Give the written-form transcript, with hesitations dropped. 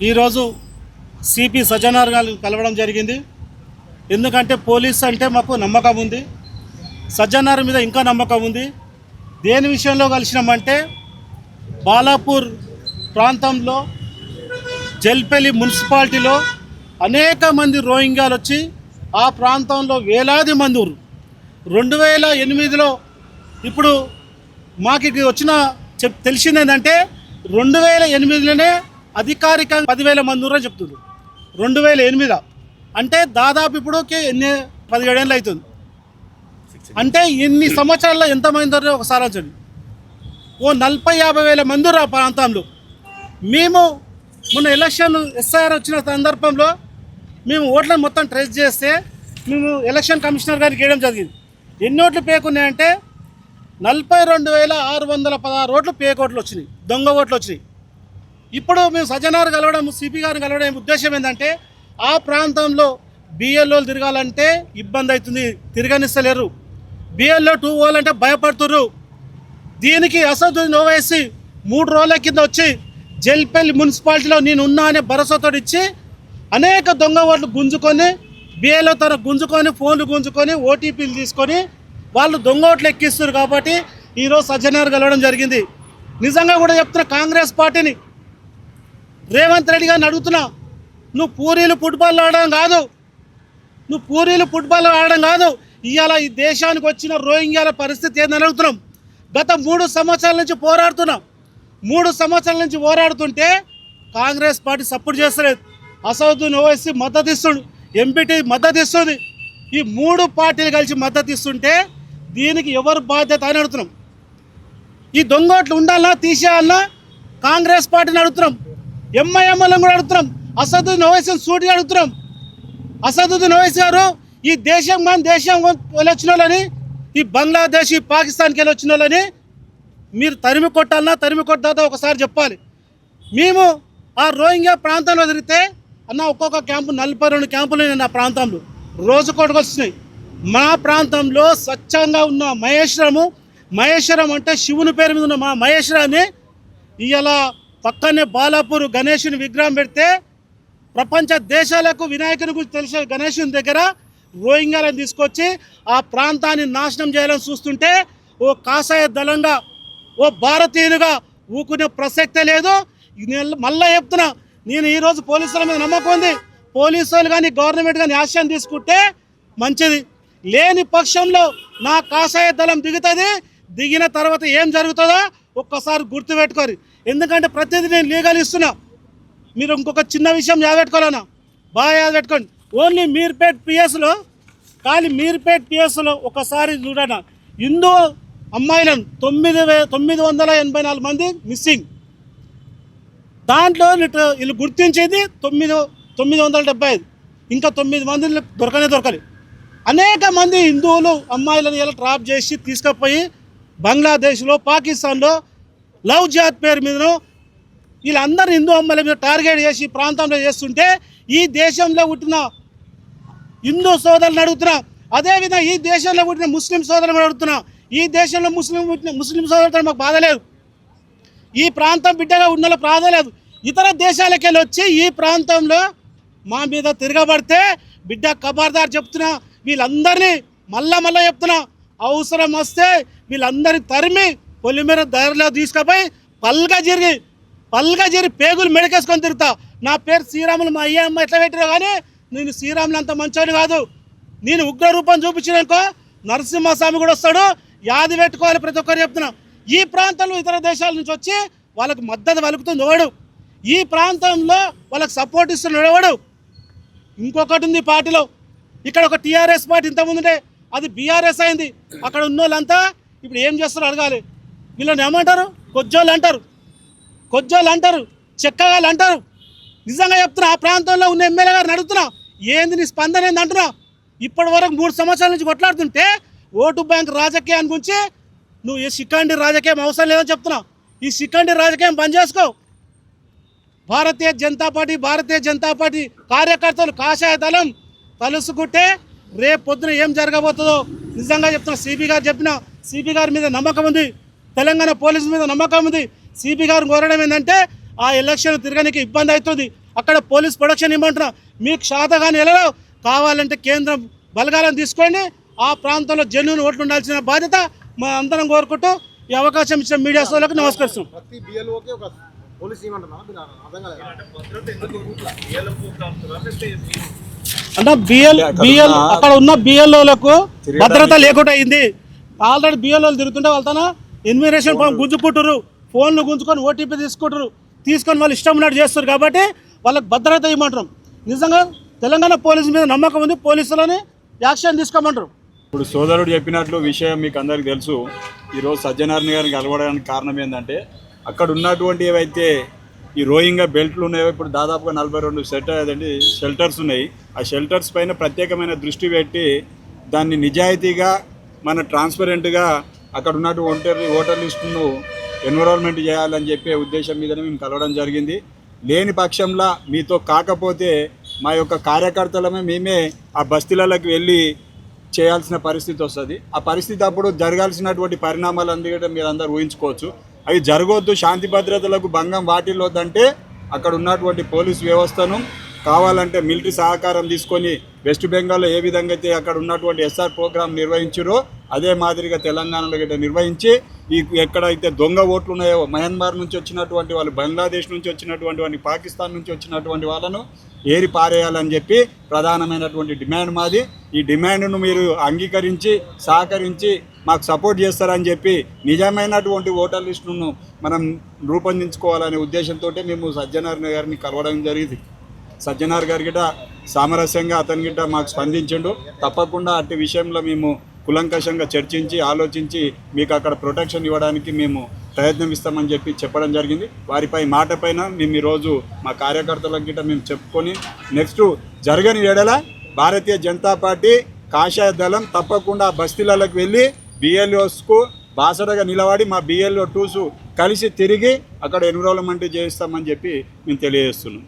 ఈరోజు సిపి సజ్జనార్ గారు కలవడం జరిగింది. ఎందుకంటే పోలీస్ అంటే మాకు నమ్మకం ఉంది, సజ్జనార్ మీద ఇంకా నమ్మకం ఉంది. దేని విషయంలో కలిసినామంటే బాలాపూర్ ప్రాంతంలో జల్పల్లి మున్సిపాలిటీలో అనేక మంది రోహింగ్యాలు వచ్చి ఆ ప్రాంతంలో వేలాది మంది 2008లో ఇప్పుడు మాకు వచ్చిన తెలిసింది ఏంటంటే 2008లోనే అధికారికంగా 10,000 మంది అని చెప్తున్నారు. 2008 అంటే దాదాపు ఇప్పుడు 17 ఏళ్ళు అవుతుంది. అంటే ఇన్ని సంవత్సరాల్లో ఎంతమంది దొరికి ఒకసారి వచ్చండి, ఓ 40-50 వేల మంది ఆ ప్రాంతంలో. మేము మొన్న ఎలక్షన్ ఎస్ఐఆర్ వచ్చిన సందర్భంలో మేము ఓట్లను మొత్తం ట్రేస్ చేస్తే మేము ఎలక్షన్ కమిషనర్ గారికి వేయడం జరిగింది. ఎన్ని ఓట్లు పేకున్నాయంటే 42,616 ఓట్లు పేక్ ఓట్లు వచ్చినాయి, దొంగ ఓట్లు వచ్చినాయి. ఇప్పుడు మేము సజ్జనార్ కలవడం, సిపి గారిని కలవడం ఉద్దేశం ఏంటంటే ఆ ప్రాంతంలో బిఎల్ఓలు తిరగాలంటే ఇబ్బంది అవుతుంది, తిరగనిస్తలేరు. బిఎల్ఓ 2 పోవాలంటే భయపడుతుర్రు. దీనికి అసదుద్దీన్ ఓవైసీ 3 రోజుల కింద వచ్చి జల్పల్లి మున్సిపాలిటీలో నేను ఉన్నా అనే భరోసాతో ఇచ్చి అనేక దొంగ ఓట్లు గుంజుకొని బిఎల్ఓ తన గుంజుకొని ఫోన్లు గుంజుకొని ఓటీపీలు తీసుకొని వాళ్ళు దొంగ ఓట్లు ఎక్కిస్తారు. కాబట్టి ఈరోజు సజ్జనార్ కలవడం జరిగింది. నిజంగా కూడా చెప్తున్నా, కాంగ్రెస్ పార్టీని రేవంత్ రెడ్డి గారిని అడుగుతున్నా, నువ్వు పూరీలు ఫుట్బాల్ ఆడడం కాదు, ఇవాళ ఈ దేశానికి వచ్చిన రోహింగ్యాల పరిస్థితి ఏందని అడుగుతున్నాం. గత 3 సంవత్సరాల నుంచి పోరాడుతున్నాం. 3 సంవత్సరాల నుంచి పోరాడుతుంటే కాంగ్రెస్ పార్టీ సపోర్ట్ చేస్తలేదు. అసదుద్దీన్ ఓవైసీ మద్దతు ఇస్తుండు, ఎంపీటీ మద్దతు ఇస్తుంది. ఈ 3 పార్టీలు కలిసి మద్దతు ఇస్తుంటే దీనికి ఎవరు బాధ్యత అని అడుగుతున్నాం. ఈ దొంగోట్లు ఉండాలన్నా తీసేయాలన్నా కాంగ్రెస్ పార్టీని అడుగుతున్నాం, ఎంఐఎంలను కూడా అడుగుతున్నాం, అసదుద్దీన్ ఓవైసీని సూటిగా అడుగుతున్నాం. అసదుద్దీన్ ఓవైసీ గారు ఈ దేశం వెళ్ళి వచ్చిన వాళ్ళని, ఈ బంగ్లాదేశ్ ఈ పాకిస్తాన్కి వెళ్ళి వచ్చిన వాళ్ళని మీరు తరిమి కొట్టాలన్నా తరిమి కొట్టాదో ఒకసారి చెప్పాలి. మేము ఆ రోహింగ్యా ప్రాంతంలో తిరిగితే అన్న ఒక్కొక్క క్యాంపు 42 క్యాంపులు నా ప్రాంతంలో రోజుకోటికి వస్తున్నాయి. మా ప్రాంతంలో స్వచ్ఛంగా ఉన్న మహేశ్వరం అంటే శివుని పేరు మీద ఉన్న మా మహేశ్వరాన్ని ఇలా పక్కనే బాలాపూర్ గణేశుని విగ్రహం పెడితే ప్రపంచ దేశాలకు వినాయకుని గురించి తెలిసే గణేశుని దగ్గర రోహింగ్యాలను తీసుకొచ్చి ఆ ప్రాంతాన్ని నాశనం చేయాలని చూస్తుంటే ఓ కాషాయ దళంగా, ఓ భారతీయులుగా ఊకునే ప్రసక్తే లేదు. మళ్ళీ చెప్తున్నా, నేను ఈరోజు పోలీసుల మీద నమ్మకం ఉంది. పోలీసులు కానీ గవర్నమెంట్ కానీ యాక్షన్ తీసుకుంటే మంచిది, లేని పక్షంలో నా కాషాయ దళం దిగుతుంది. దిగిన తర్వాత ఏం జరుగుతుందో ఒక్కసారి గుర్తుపెట్టుకోరు. ఎందుకంటే ప్రతిదీ నేను లీగల్ ఇస్తున్నా. మీరు ఇంకొక చిన్న విషయం యాదపెట్టుకోవాలన్నా, బాగా యాదపెట్టుకోండి. ఓన్లీ మీర్పేట్ పిఎస్లో ఒకసారి చూడన్నా, హిందూ అమ్మాయిలను 984 మంది మిస్సింగ్. దాంట్లో వీళ్ళు గుర్తించేది 975, ఇంకా 9 మంది దొరకలేదు. అనేక మంది హిందువులు అమ్మాయిలను ఇలా ట్రాప్ చేసి తీసుకుపోయి బంగ్లాదేశ్లో, పాకిస్తాన్లో లవ్ జిహాద్ పేరు మీదను వీళ్ళందరూ హిందూ అమ్మాయిల మీద టార్గెట్ చేసి ప్రాంతంలో చేస్తుంటే ఈ దేశంలో పుట్టిన హిందూ సోదరులను అడుగుతున్నా, అదేవిధంగా ఈ దేశంలో పుట్టిన ముస్లిం సోదరులను అడుగుతున్నా. ఈ దేశంలో ముస్లిం సోదరులతో మాకు బాధ లేదు, ఈ ప్రాంతం బిడ్డగా ఉన్న బాధ లేదు. ఇతర దేశాలకు వెళ్ళి వచ్చి ఈ ప్రాంతంలో మా మీద తిరగబడితే బిడ్డ ఖబర్దార్ చెప్తున్నా, వీళ్ళందరినీ మళ్ళా చెప్తున్నా, అవసరం వస్తే వీళ్ళందరినీ తరిమి పొలిమేర దారిలో తీసుకుపోయి పల్గా జరిగి పేగులు మెడకేసుకొని తిరుగుతా. నా పేరు శ్రీరాములు, మా అమ్మ ఎట్లా పెట్టినా కానీ నేను శ్రీరాములు అంత మంచోని కాదు. నేను ఉగ్ర రూపం చూపించినాకో నరసింహస్వామి కూడా వస్తాడు, యాది పెట్టుకోవాలి. ప్రతి ఒక్కరు చెప్తున్నా, ఈ ప్రాంతంలో ఇతర దేశాల నుంచి వచ్చి వాళ్ళకి మద్దతు పలుకుతుంది ఎవడు, ఈ ప్రాంతంలో వాళ్ళకి సపోర్ట్ ఇస్తున్నాడు ఎవడు. ఇంకొకటి ఉంది పార్టీలో, ఇక్కడ ఒక టీఆర్ఎస్ పార్టీ ఇంతకుముందుంటే అది బీఆర్ఎస్ అయింది. అక్కడ ఉన్న వాళ్ళంతా ఇప్పుడు ఏం చేస్తారో అడగాలి. వీళ్ళని ఏమంటారు? కొజ్జోళ్ళు అంటారు, చెక్కగాళ్ళు అంటారు. నిజంగా చెప్తున్నా, ఆ ప్రాంతంలో ఉన్న ఎమ్మెల్యే గారిని అడుగుతున్నా, ఏంది నీ స్పందన ఏంది అంటున్నా. ఇప్పటి వరకు 3 సంవత్సరాల నుంచి కొట్లాడుతుంటే ఓటు బ్యాంక్ రాజకీయాన్ని గురించి నువ్వు ఈ శిఖండి రాజకీయం అవసరం లేదని చెప్తున్నా. ఈ శిఖండి రాజకీయం బంద్ చేసుకో. భారతీయ జనతా పార్టీ కార్యకర్తలు కాషాయ దళం తలుసుకుంటే రేపు పొద్దున ఏం జరగబోతుందో నిజంగా చెప్తున్నా. సిపి గారి మీద నమ్మకం ఉంది, తెలంగాణ పోలీసుల మీద నమ్మకం ఉంది. సిపి గారు కోరడం ఏంటంటే ఆ ఎలక్షన్ తిరగడానికి ఇబ్బంది అవుతుంది. అక్కడ పోలీస్ ప్రొడక్షన్ ఇవ్వమంటున్నా. మీకు శాతగాని ఎలా కావాలంటే కేంద్రం బలగాలను తీసుకోండి, ఆ ప్రాంతంలో జెన్యూన్ ఓట్లు ఉండాల్సిన బాధ్యత మా అందరం కోరుకుంటూ ఈ అవకాశం ఇచ్చిన మీడియా సోదరులకు నమస్కరిస్తున్నాం. ప్రతి బిఎల్ఓకి ఒక పోలీస్ ఇవ్వమంటున్నా మీరు అర్థం కాలేదు. అంటే బిఎల్ అక్కడ ఉన్న బిఎల్ఓలకు భద్రత లేకుండా అయింది. ఆల్రెడీ బిఎల్ఓలు తిరుగుతుంటే వాళ్ళతో ఇన్ఫర్మేషన్ గుంజుకుంటారు, ఫోన్లు గుంజుకొని ఓటీపీ తీసుకొని వాళ్ళు ఇష్టం ఉన్నట్టు చేస్తారు. కాబట్టి వాళ్ళకి భద్రత ఇవ్వమంటారు. నిజంగా తెలంగాణ పోలీసు మీద నమ్మకం ఉంది, పోలీసులని యాక్షన్ తీసుకోమంటారు. ఇప్పుడు సోదరుడు చెప్పినట్లు విషయం మీకు అందరికీ తెలుసు. ఈరోజు సజ్జనారాయణ గారిని కలవడానికి కారణం ఏంటంటే అక్కడ ఉన్నటువంటి ఏవైతే ఈ రోయింగా బెల్ట్లు ఉన్నాయో ఇప్పుడు దాదాపుగా 42 షెల్టర్స్ ఉన్నాయి. ఆ షెల్టర్స్ పైన ప్రత్యేకమైన దృష్టి పెట్టి దాన్ని నిజాయితీగా మన ట్రాన్స్పరెంట్గా అక్కడ ఉన్నటువంటి ఓటర్ లిస్టును ఎన్విరాన్మెంట్ చేయాలని చెప్పే ఉద్దేశం మీదనే మేము కలవడం జరిగింది. లేని పక్షంలో మీతో కాకపోతే మా యొక్క కార్యకర్తలమే మేమే ఆ బస్తీలలోకి వెళ్ళి చేయాల్సిన పరిస్థితి వస్తుంది. ఆ పరిస్థితి అప్పుడు జరగాల్సినటువంటి పరిణామాలు అందుకే మీరు అందరూ ఊహించుకోవచ్చు. అవి జరగవద్దు, శాంతి భద్రతలకు భంగం వాటిల్లోదంటే అక్కడ ఉన్నటువంటి పోలీస్ వ్యవస్థను కావాలంటే మిలిటరీ సహకారం తీసుకొని వెస్ట్ బెంగాల్లో ఏ విధంగా అయితే అక్కడ ఉన్నటువంటి ఎస్ఆర్ ప్రోగ్రాం నిర్వహించారో అదే మాదిరిగా తెలంగాణలో గిట్ట నిర్వహించి ఈ ఎక్కడైతే దొంగ ఓట్లు ఉన్నాయో మయన్మార్ నుంచి వచ్చినటువంటి వాళ్ళు, బంగ్లాదేశ్ నుంచి వచ్చినటువంటి వాళ్ళు, పాకిస్తాన్ నుంచి వచ్చినటువంటి వాళ్ళను ఏరి పారేయాలని చెప్పి ప్రధానమైనటువంటి డిమాండ్ మాది. ఈ డిమాండ్ను మీరు అంగీకరించి సహకరించి మాకు సపోర్ట్ చేస్తారని చెప్పి నిజమైనటువంటి ఓటర్ లిస్టును మనం రూపొందించుకోవాలనే ఉద్దేశంతో మేము సజ్జనారాయణ గారిని కలవడం జరిగింది. సజ్జనార్ గారి గిట్ట సామరస్యంగా అతని గిట్ట మాకు స్పందించిండు. తప్పకుండా అట్టి విషయంలో మేము కులంకషంగా చర్చించి ఆలోచించి మీకు అక్కడ ప్రొటెక్షన్ ఇవ్వడానికి మేము ప్రయత్నం ఇస్తామని చెప్పి చెప్పడం జరిగింది. వారిపై మాట పైన మేము ఈరోజు మా కార్యకర్తలకు గిట్ట మేము చెప్పుకొని నెక్స్ట్ జరగని ఎడల భారతీయ జనతా పార్టీ కాషాయ దళం తప్పకుండా బస్తీలకు వెళ్ళి బిఎల్ఓస్కు బాసడగా నిలబడి మా బిఎల్ఓ 2s కలిసి తిరిగి అక్కడ ఎన్విరాన్మెంట్ చేయిస్తామని చెప్పి మేము తెలియజేస్తున్నాం.